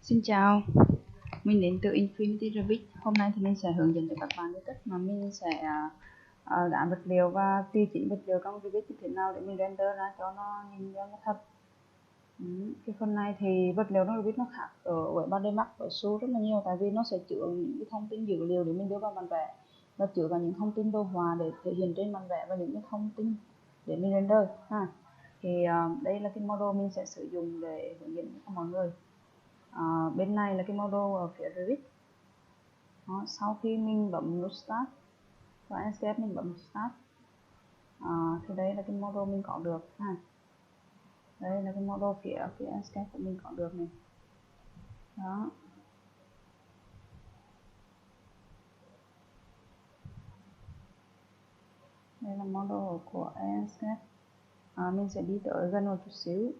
Xin chào, mình đến từ Infinity Revit. Hôm nay thì mình sẽ hướng dẫn cho các bạn cái cách mà mình sẽ dán vật liệu và tùy chỉnh vật liệu trong Revit như thế nào để mình render ra cho nó nhìn cho nó thật. Cái phần này thì vật liệu trong Revit nó khác ở với 3D Max với Su rất là nhiều, tại vì nó sẽ chứa những cái thông tin dữ liệu để mình đưa vào bản vẽ và chứa cả những thông tin đồ họa để thể hiện trên bản vẽ và những cái thông tin để mình render ha. Thì đây là cái model mình sẽ sử dụng để hướng dẫn cho mọi người. Bên này là cái model ở phía Revit. Đó, sau khi mình bấm nút Start và Escape mình bấm Start, thì đây là cái model mình có được ha. Đây là cái model phía Escape của mình có được này. Đó. Đây là model của Escape. Mình sẽ đi tới gần một chút xíu.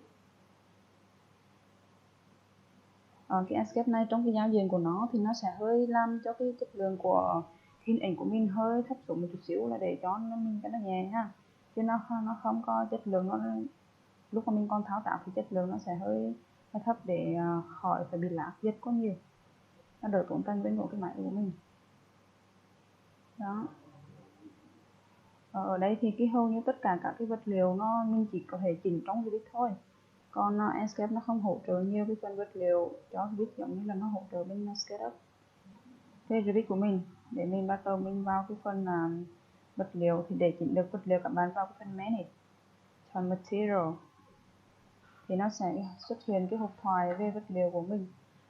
Cái Escape này trong cái giao diện của nó thì nó sẽ hơi làm cho cái chất lượng của hình ảnh của mình hơi thấp xuống một chút xíu, là để cho mình cho nó nhẹ ha, chứ nó không có chất lượng. Nó lúc mà mình còn thao tác thì chất lượng nó sẽ hơi thấp để khỏi phải bị lag dịch quá nhiều, nó đỡ tốn tranh bên của cái máy của mình. Đó. Ở đây thì cái hầu như tất cả các cái vật liệu nó mình chỉ có thể chỉnh trong Revit thôi, còn Enscape nó không hỗ trợ nhiều cái phần vật liệu cho Revit giống như là nó hỗ trợ bên SketchUp. Cái Revit của mình để mình bắt đầu mình vào cái phần vật liệu, thì để chỉnh được vật liệu các bạn vào cái phần Manage, chọn Material thì nó sẽ xuất hiện cái hộp thoại về vật liệu của mình.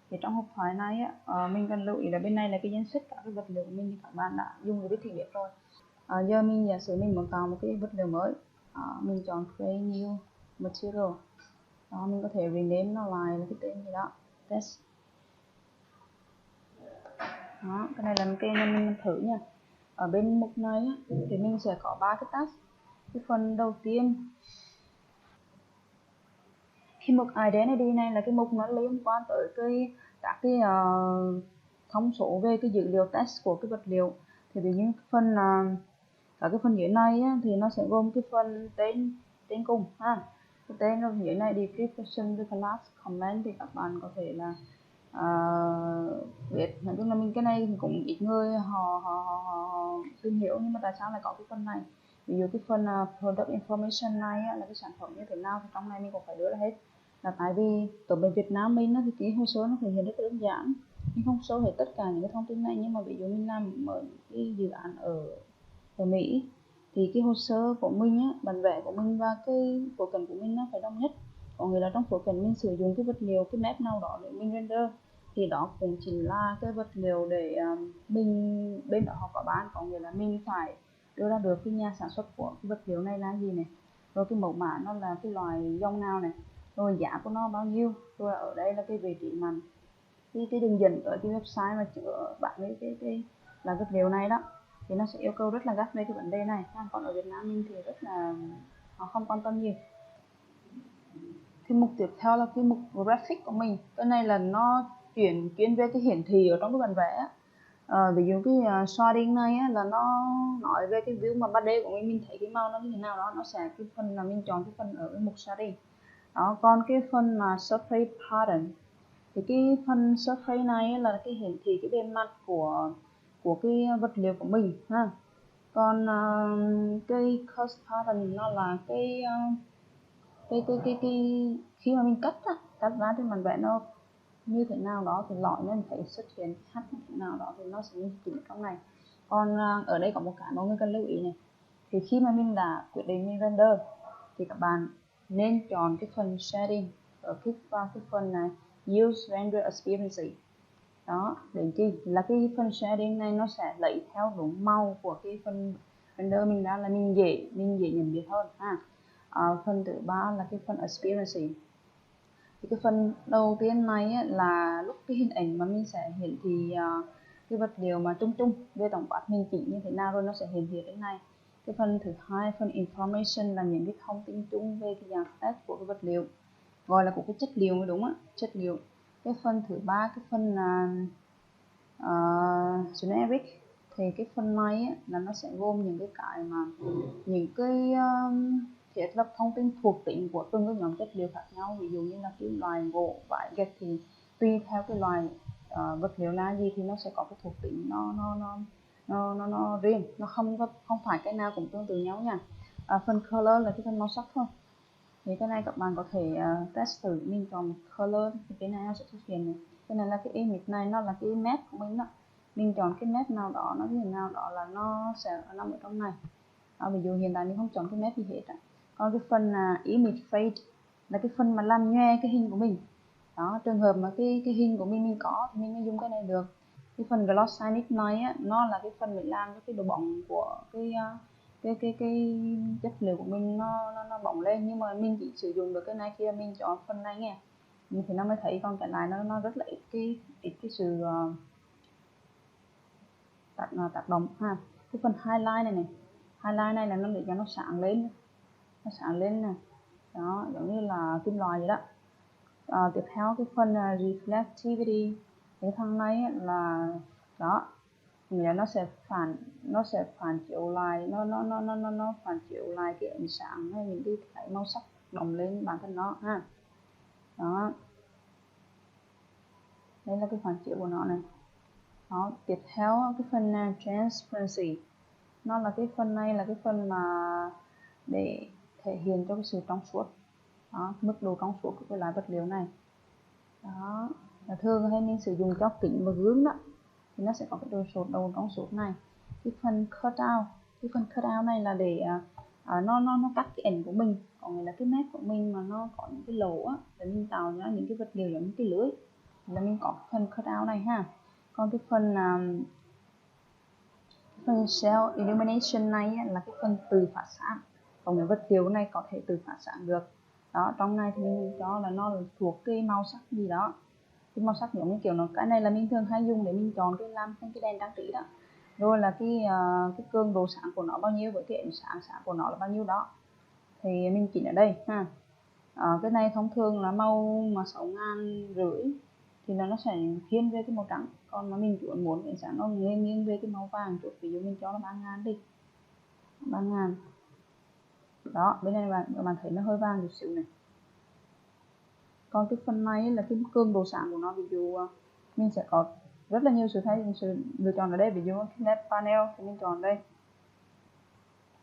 Thì trong hộp thoại này á, mình cần lưu ý là bên này là cái danh sách các cái vật liệu của mình thì các bạn đã dùng Revit thì biết rồi. Giờ mình giả sử mình muốn tạo một cái vật liệu mới, mình chọn Create New Material. Đó, mình có thể rename nó lại là cái tên gì đó, Test. Đó, cái này là cái mình thử nha. Ở bên mục này á, thì mình sẽ có 3 cái task. Cái phần đầu tiên, cái mục Identity này là cái mục nó liên quan tới các cái thông số về cái dữ liệu test của cái vật liệu. Thì ví dụ phần các cái phần dưới này á, thì nó sẽ gồm cái phần tên cùng ha, cái tên rồi dưới này description, the class, comment thì các bạn có thể là biết. Nói chung là mình cái này thì cũng ít người họ tìm hiểu, nhưng mà tại sao lại có cái phần này. Ví dụ cái phần product information này á, là cái sản phẩm như thế nào thì trong này mình cũng phải đưa ra hết, là tại vì ở bên Việt Nam mình thì cái hồ sơ nó thể hiện rất đơn giản, mình không show hết tất cả những cái thông tin này. Nhưng mà ví dụ mình làm ở cái dự án ở Mỹ thì cái hồ sơ của mình á, bản vẽ của mình và cái phối cảnh của mình nó phải đồng nhất. Có nghĩa là trong phối cảnh mình sử dụng cái vật liệu, cái map nào đó để mình render, thì đó cũng chính là cái vật liệu để mình bên đó họ có bán. Có nghĩa là mình phải đưa ra được cái nhà sản xuất của cái vật liệu này là gì này, rồi cái mẫu mã nó là cái loại dòng nào này, rồi giá của nó bao nhiêu, rồi ở đây là cái vị trí mà cái đường dẫn ở cái website mà chữa bạn với cái là vật liệu này đó, thì nó sẽ yêu cầu rất là gắt về cái vấn đề này. Còn ở Việt Nam mình thì rất là họ không quan tâm nhiều. Thì mục tiếp theo là cái mục graphic của mình. Cái này là nó chuyên về cái hiển thị ở trong cái bản vẽ. Ví dụ cái shading này á, là nó nói về cái view mà 3D của mình thấy cái màu nó như thế nào đó, nó sẽ cái phần là mình chọn cái phần ở cái mục shading đó. Còn cái phần mà surface pattern thì cái phần surface này là cái hiển thị cái bề mặt của cái vật liệu của mình ha. Còn cái curve pattern nó là cái khi mà mình cắt ra thì bản vẽ nó như thế nào đó thì lõi nó phải xuất hiện khác như thế nào đó thì nó sẽ chỉnh trong này. Còn ở đây có một cái mọi người cần lưu ý này, thì khi mà mình đã quyết định mình render thì các bạn nên chọn cái phần shading, ở click vào cái phần này use render appearance. Đó, để chi là cái phần shading này nó sẽ lấy theo đúng màu của cái phần render mình ra, là mình dễ nhận biết hơn ha. Phần thứ ba là cái phần appearance. Thì cái phần đầu tiên này ấy, là lúc cái hình ảnh mà mình sẽ hiển thị cái vật liệu mà chung về tổng quát mình chỉnh như thế nào rồi nó sẽ hiển thị trên này. Cái phần thứ hai, phần information, là những cái thông tin chung về cái dạng test của cái vật liệu, gọi là của cái chất liệu mới đúng á, chất liệu. Cái phần thứ ba, cái phần generic, thì cái phần này á, là nó sẽ gồm những cái mà những cái thiết lập thông tin thuộc tính của từng cái nhóm chất liệu khác nhau. Ví dụ như là kim loại, gỗ, vải, gạch thì tùy theo cái loại vật liệu là gì thì nó sẽ có cái thuộc tính nó riêng, nó không phải cái nào cũng tương tự nhau nha. Phần color là cái phần màu sắc thôi, thì cái này các bạn có thể test thử, mình chọn một color thì cái này nó sẽ xuất hiện này. Cái này là cái image này, nó là cái map của mình đó, mình chọn cái map nào đó nó như thế nào đó là nó sẽ nằm ở trong này. Ví dụ hiện tại mình không chọn cái map gì hết còn cái phần image fade là cái phần mà làm nhòe cái hình của mình đó. Trường hợp mà cái hình của mình có thì mình mới dùng cái này được. Cái phần glossinic này á, nó là cái phần mình làm cho cái độ bóng của cái chất liệu của mình nó bóng lên, nhưng mà mình chỉ sử dụng được cái này kia mình chọn phần này nghe thì nó mới thấy, còn cái này nó rất là ít cái sự tác động ha. Cái phần highlight này là nó để cho nó sáng lên nè đó, giống như là kim loại vậy đó. Tiếp theo cái phần reflectivity, cái thằng này là đó, nghĩa là nó sẽ phản chiếu lại, nó phản chiếu lại cái ánh sáng hay những cái màu sắc đồng lên bản thân nó ha. Đó, đây là cái phản chiếu của nó này. Đó, tiếp theo cái phần transparency, nó là cái phần này là cái phần mà để thể hiện cho cái sự trong suốt đó, mức độ trong suốt của cái loại vật liệu này đó. Là thường hay mình sử dụng cho kính và gương đó thì nó sẽ có cái độ trong suốt này. Cái phần cutout này là để nó cắt cái ảnh của mình, có nghĩa là cái map của mình mà nó có những cái lỗ á, để mình tạo ra những cái vật liệu giống như cái lưới là mình có phần cutout này ha. Còn cái phần cell illumination này là cái phần từ phát sáng, còn cái vật liệu này có thể từ phát sáng được đó. Trong này thì mình cho là nó thuộc cái màu sắc gì đó, cái màu sắc giống như kiểu nó, cái này là mình thường hay dùng để mình chọn cái làm thành cái đèn trang trí đó. Rồi là cái cường độ sáng của nó bao nhiêu với cái ánh sáng của nó là bao nhiêu đó thì mình chỉnh ở đây ha. Cái này thông thường là màu mà 6.500 thì là nó sẽ thiên về cái màu trắng, còn mà mình muốn ánh sáng nó nghiêng về cái màu vàng chút, ví dụ mình cho nó 3.000 đi, 3.000 đó. Bên này các bạn thấy nó hơi vàng chút xíu này. Còn cái phần này là cái cường độ sáng của nó, ví dụ mình sẽ có rất là nhiều sự lựa chọn ở đây. Ví dụ cái LED panel thì mình chọn đây,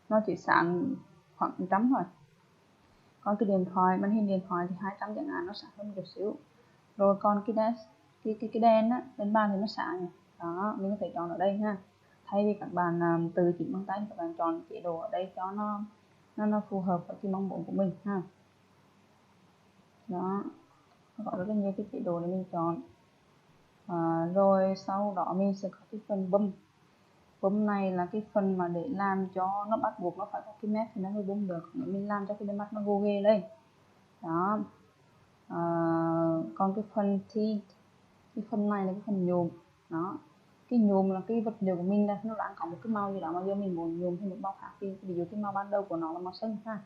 nó chỉ sáng khoảng 100 thôi. Còn cái màn hình điện thoại thì 200 chẳng hạn, nó sáng hơn một chút xíu. Rồi còn cái đèn á, đèn bàn thì nó sáng này đó, mình có thể chọn ở đây ha. Thay vì các bạn tự chỉnh bằng tay, các bạn chọn chế độ ở đây cho nó phù hợp với cái mong muốn của mình ha. Đó, có rất là nhiều cái chế độ để mình chọn. Rồi sau đó mình sẽ có cái phần bấm này là cái phần mà để làm cho nó bắt buộc nó phải có cái map thì nó mới bấm được, nếu mình làm cho cái mắt nó gồ ghề lên đó. Còn cái phần cái phần này là cái phần nhuộm đó. Cái nhuộm là cái vật liệu của mình là nó đang có một cái màu gì đó mà giờ mình muốn nhuộm thành một màu khác, ví dụ cái màu ban đầu của nó là màu xanh ha,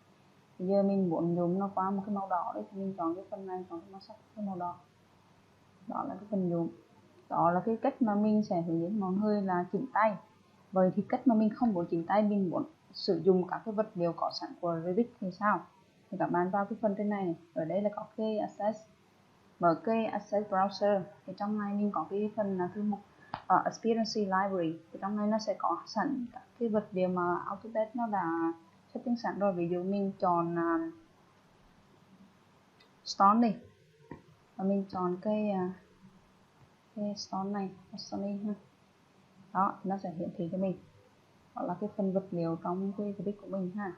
bây giờ mình muốn nhuộm nó qua một cái màu đỏ đấy thì mình chọn cái phần này, chọn cái màu sắc, cái màu đỏ. Đó là cái phần nhuộm. Đó là cái cách mà mình sẽ hướng dẫn mọi người là chỉnh tay. Vậy thì cách mà mình không muốn chỉnh tay, mình muốn sử dụng các cái vật liệu có sẵn của Revit thì sao? Thì các bạn vào cái phần trên này, ở đây là có cái Access, mở cái Access Browser, thì trong này mình có cái phần là thư mục Experience Library, thì trong này nó sẽ có sẵn các cái vật liệu mà Autodesk nó đã setting sẵn rồi. Ví dụ mình chọn Stone đi, và mình chọn cái stone này, stone ha. Đó, nó sẽ hiển thị cho mình đó là cái phần vật liệu trong cái Revit của mình ha.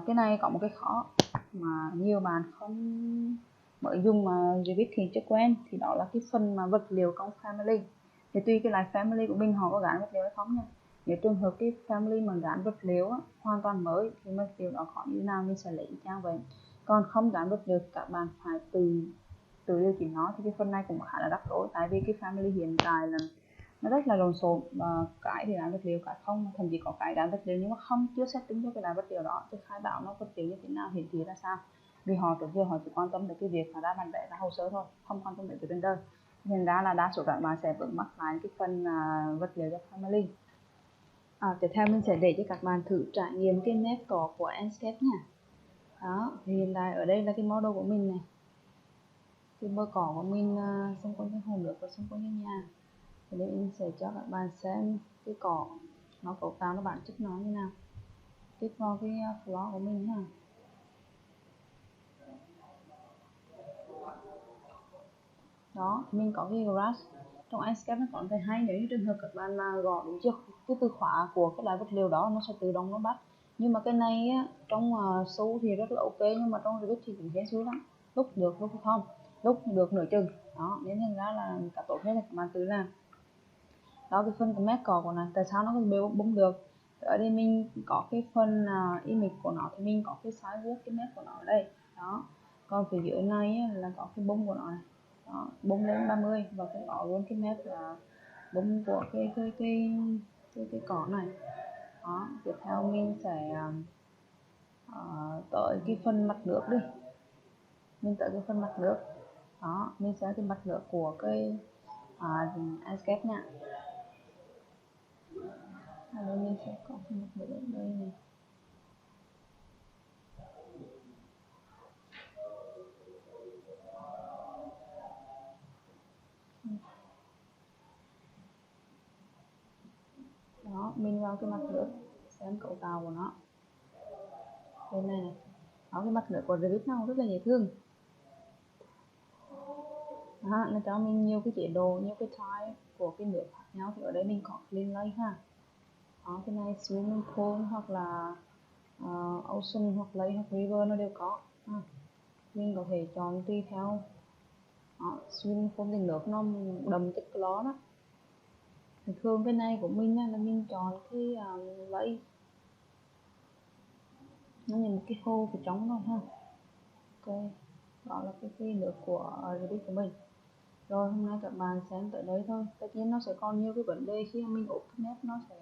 Cái này có một cái khó mà nhiều bạn không mới dùng mà Revit thì chưa quen, thì đó là cái phần mà vật liệu trong family. Thì tùy cái loại family của mình họ có gắn vật liệu hay không nha. Nếu trường hợp cái family mà gắn vật liệu hoàn toàn mới thì vật liệu đó khó như thế nào mình sẽ lấy trang vậy. Còn không gắn vật liệu các bạn phải tự điều chỉnh nó, thì cái phần này cũng khá là rắc rối, tại vì cái family hiện tại là nó rất là lộn xộn, và cái thì gắn vật liệu, cái không, thậm chí có cái gắn vật liệu nhưng mà không chưa setting cho cái loại vật liệu đó, thì khai báo nó vật liệu như thế nào, hiển thị ra sao, vì họ trước giờ họ chỉ quan tâm đến cái việc là ra bản vẽ, ra hồ sơ thôi, không quan tâm đến cái render. Nên ra là đa số các bạn sẽ vướng mắc lại cái phần vật liệu cho family. Tiếp theo mình sẽ để cho các bạn thử trải nghiệm cái map của Enscape nha. Đó, thì hiện tại ở đây là cái model của mình này. cái bờ cỏ của mình xung quanh cái hồ nước và xung quanh cái nhà. Thì đây mình sẽ cho các bạn xem cái cỏ nó cấu tạo, nó bản chất nó như nào. Kích vào cái floor của mình ha. Đó, mình có cái grass. Trong Enscape nó có thể hay nếu như trường hợp các bạn mà gõ đúng chưa cái từ khóa của cái loại vật liệu đó, nó sẽ tự động nó bắt. Nhưng mà cái này á, trong số thì rất là ok, nhưng mà trong Revit thì cũng hên xui lắm, lúc được lúc không, lúc được nửa chừng đó, nên thành ra là cả tốt nhất là các bạn tự làm. Đó, cái phần cái mét cỏ của nó tại sao nó không bung được. Ở đây mình có cái phần image của nó thì mình có cái size work cái mét của nó ở đây đó. Còn phía dưới này là có cái bung của nó này đó, bung lên 30 và cũng có luôn cái mét là bung của cái cỏ này đó. Tiếp theo mình sẽ tới cái phần mặt nước đi. Mình tới cái phần mặt nước đó, mình sẽ cái mặt nước của cái Enscape nha. Ở đây mình sẽ có một bữa đây này. Đó, mình vào cái mặt nước xem cấu tạo của nó. Bên này này. Đó, cái mặt nước của Revit nó rất là dễ thương. Đó, nó cho mình nhiều cái chế độ, nhiều cái type của cái nước khác nhau. Thì ở đây mình có clean lake ha. Đó, cái này swimming pool hoặc là ocean hoặc lake hoặc river nó đều có ha. Mình có thể chọn tùy theo. Đó, swimming pool thì nước nó đậm chất clo đó. Thì thường cái này của mình là mình chọn cái lake, nó như một cái hồ phía trong thôi ha. Ok, đó là cái nước của Revit của mình. Rồi hôm nay các bạn xem tới đây thôi. Tất nhiên nó sẽ còn nhiều cái vấn đề khi mình ốp cái nét nó sẽ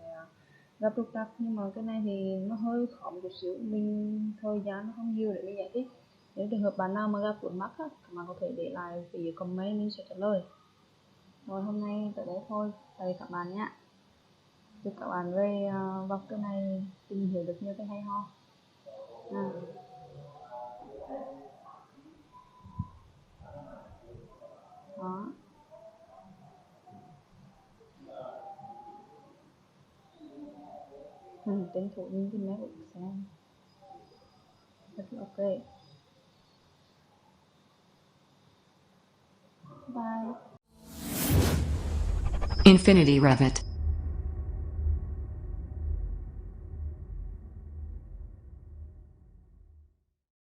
gặp trục trặc, nhưng mà cái này thì nó hơi khó một chút xíu, mình thời gian nó không nhiều để mình giải thích. Nếu trường hợp bạn nào mà gặp vướng mắc các bạn có thể để lại phía dưới comment, mình sẽ trả lời. Rồi hôm nay tới đây thôi, tạm các bạn nhé. Chúc các bạn về vào cái này tìm hiểu được nhiều cái hay ho. Đó. Tranh thủ những cái nét của xem rất là ok. Bye. Infinity Revit.